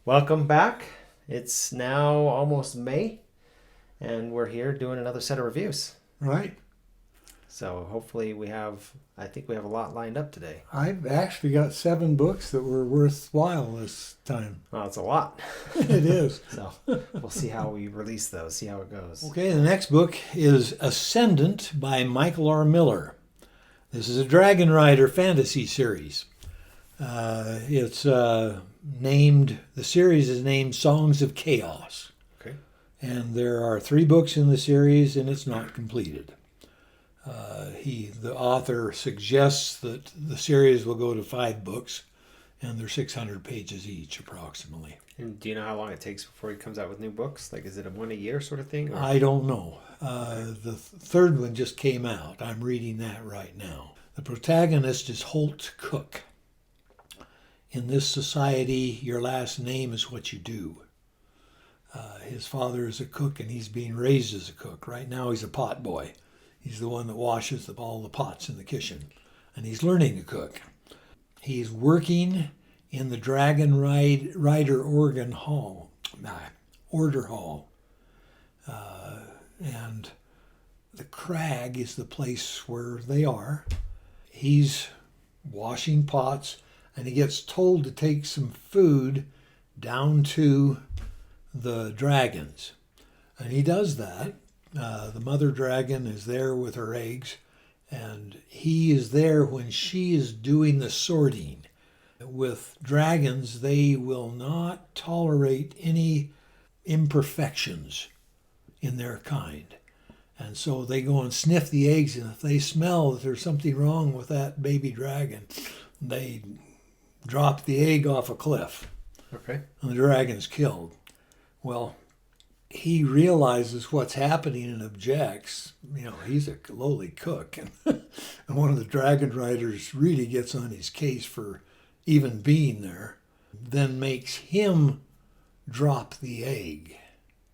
Welcome back. It's now almost May, and we're here doing another set of reviews. Right. So hopefully I think we have a lot lined up today. I've actually got 7 books that were worthwhile this time. Well, it's a lot. It is. So we'll see how we release those, see how it goes. Okay, the next book is Ascendant by Michael R. Miller. This is a Dragon Rider fantasy series. The series is named Songs of Chaos. Okay. And there are 3 books in the series, and it's not completed. The author suggests that the series will go to 5 books, and they're 600 pages each, approximately. And do you know how long it takes before he comes out with new books? Like, is it a one a year sort of thing? Or? I don't know. The third one just came out. I'm reading that right now. The protagonist is Holt Cook. In this society, your last name is what you do. His father is a cook, and he's being raised as a cook. Right now, he's a pot boy. He's the one that washes all the pots in the kitchen, and he's learning to cook. He's working in the Dragon Rider Order Hall, and the crag is the place where they are. He's washing pots, and he gets told to take some food down to the dragons. And he does that. The mother dragon is there with her eggs, and he is there when she is doing the sorting. With dragons, they will not tolerate any imperfections in their kind. And so they go and sniff the eggs, and if they smell that there's something wrong with that baby dragon, they drop the egg off a cliff. Okay. And the dragon's killed. Well, he realizes what's happening and objects. You know, he's a lowly cook. And one of the dragon riders really gets on his case for even being there, then makes him drop the egg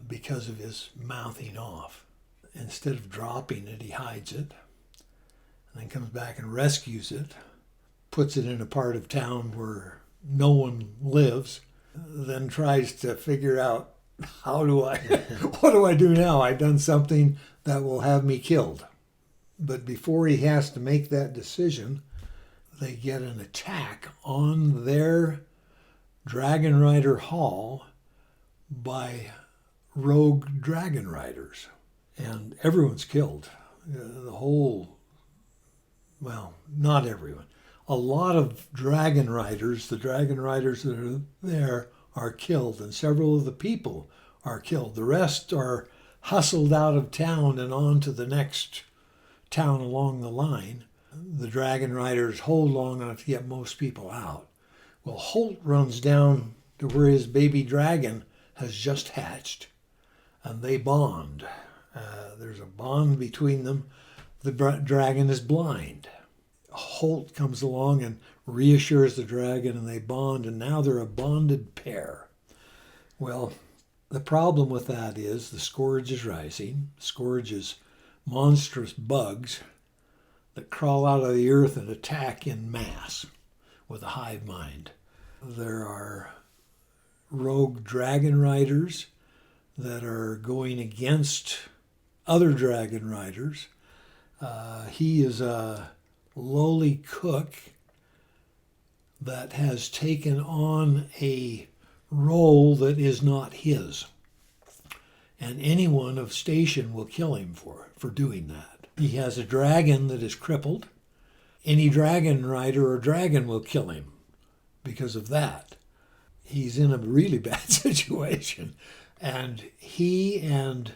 because of his mouthing off. Instead of dropping it, he hides it, and then comes back and rescues it, puts it in a part of town where no one lives, then tries to figure out, what do I do now? I've done something that will have me killed. But before he has to make that decision, they get an attack on their Dragon Rider Hall by rogue dragon riders. And everyone's killed. Not everyone. A lot of dragon riders, the dragon riders that are there, are killed, and several of the people are killed. The rest are hustled out of town and on to the next town along the line. The dragon riders hold long enough to get most people out. Well, Holt runs down to where his baby dragon has just hatched, and they bond. There's a bond between them. The dragon is blind. Holt comes along and reassures the dragon, and they bond, and now they're a bonded pair. Well, the problem with that is the scourge is rising. Scourge is monstrous bugs that crawl out of the earth and attack in mass with a hive mind. There are rogue dragon riders that are going against other dragon riders. He is a lowly cook that has taken on a role that is not his. And anyone of station will kill him for doing that. He has a dragon that is crippled. Any dragon rider or dragon will kill him because of that. He's in a really bad situation. And he and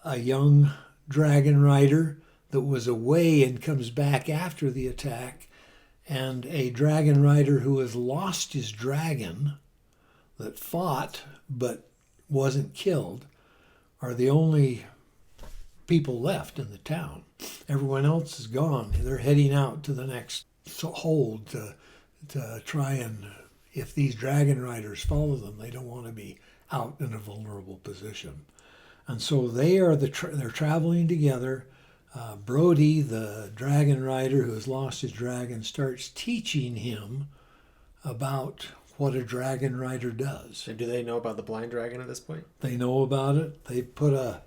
a young dragon rider that was away and comes back after the attack, and a dragon rider who has lost his dragon that fought but wasn't killed, are the only people left in the town. Everyone else is gone. They're heading out to the next hold to try and, if these dragon riders follow them, they don't want to be out in a vulnerable position. And so they're traveling together. Brody, the dragon rider who has lost his dragon, starts teaching him about what a dragon rider does. And do they know about the blind dragon at this point? They know about it. They put a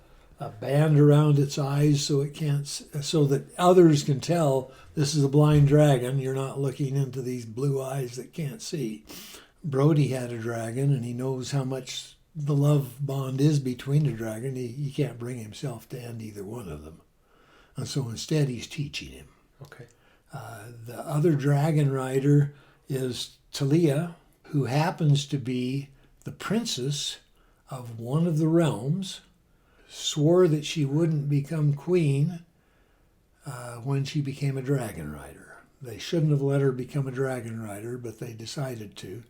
band around its eyes so it can't, so that others can tell this is a blind dragon. You're not looking into these blue eyes that can't see. Brody had a dragon, and he knows how much the love bond is between the dragon. He can't bring himself to end either one of them. And so instead he's teaching him. Okay. The other dragon rider is Talia, who happens to be the princess of one of the realms, swore that she wouldn't become queen when she became a dragon rider. They shouldn't have let her become a dragon rider, but they decided to.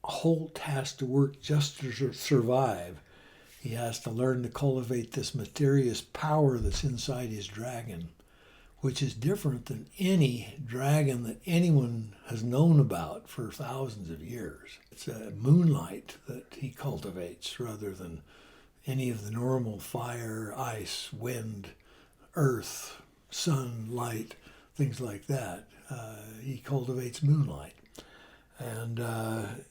Holt has to work just to survive. He has to learn to cultivate this mysterious power that's inside his dragon, which is different than any dragon that anyone has known about for thousands of years. It's a moonlight that he cultivates rather than any of the normal fire, ice, wind, earth, sun, light, things like that. He cultivates moonlight. And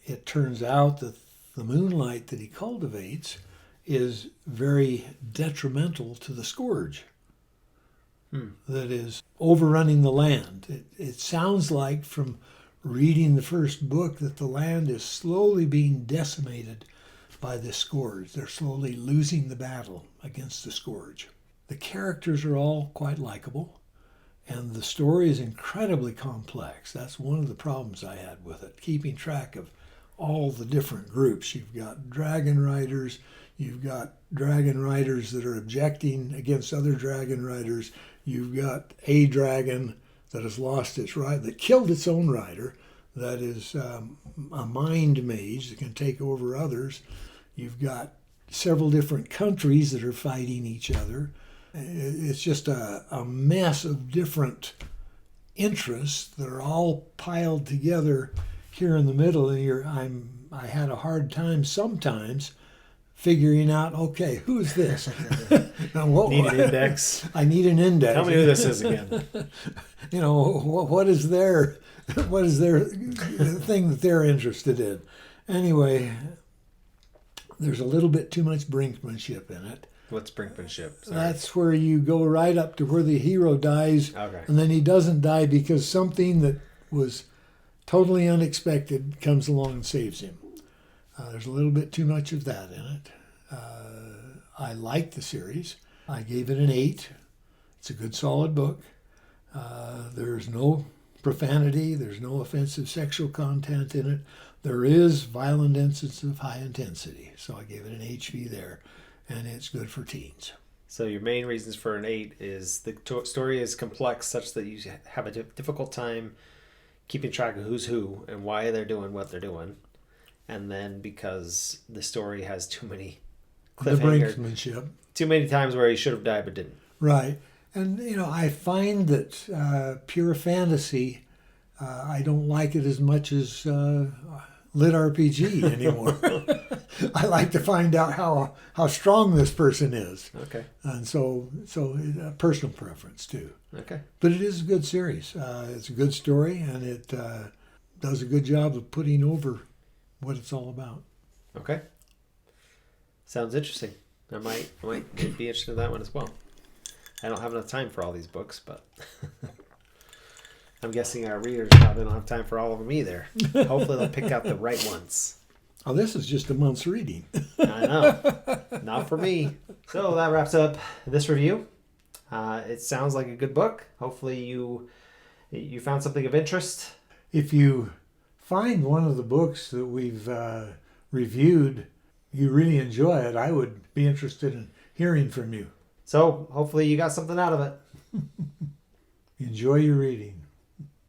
it turns out that the moonlight that he cultivates is very detrimental to the scourge that is overrunning the land. It sounds like from reading the first book that the land is slowly being decimated by this scourge. They're slowly losing the battle against the scourge. The characters are all quite likable, and the story is incredibly complex. That's one of the problems I had with it, keeping track of all the different groups. You've got dragon riders, you've got dragon riders that are objecting against other dragon riders, you've got a dragon that has lost its rider, that killed its own rider, that is a mind mage that can take over others. You've got several different countries that are fighting each other. It's just a mess of different interests that are all piled together here in the middle. And I had a hard time sometimes figuring out, okay, who's this? Now, Need an index. I need an index. Tell me who this is again. What is their thing that they're interested in? Anyway, there's a little bit too much brinkmanship in it. What's brinkmanship? Sorry. That's where you go right up to where the hero dies, Okay. and then he doesn't die because something that was totally unexpected comes along and saves him. There's a little bit too much of that in it. I like the series. I gave it an 8. It's a good, solid book. There's no profanity. There's no offensive sexual content in it. There is violent instances of high intensity. So I gave it an HV there, and it's good for teens. So your main reasons for an 8 is the story is complex such that you have a difficult time keeping track of who's who and why they're doing what they're doing. And then because the story has too many The brinksmanship. too many times where he should have died but didn't. Right. And, I find that pure fantasy, I don't like it as much as lit RPG anymore. I like to find out how strong this person is. Okay. And so personal preference too. Okay. But it is a good series. It's a good story, and it does a good job of putting over what it's all about. Okay. Sounds interesting. I might be interested in that one as well. I don't have enough time for all these books, but I'm guessing our readers probably don't have time for all of them either. Hopefully they'll pick out the right ones. Oh, this is just a month's reading. I know. Not for me. So that wraps up this review. It sounds like a good book. Hopefully you found something of interest. If you find one of the books that we've reviewed, you really enjoy it, I would be interested in hearing from you. So hopefully you got something out of it. Enjoy your reading.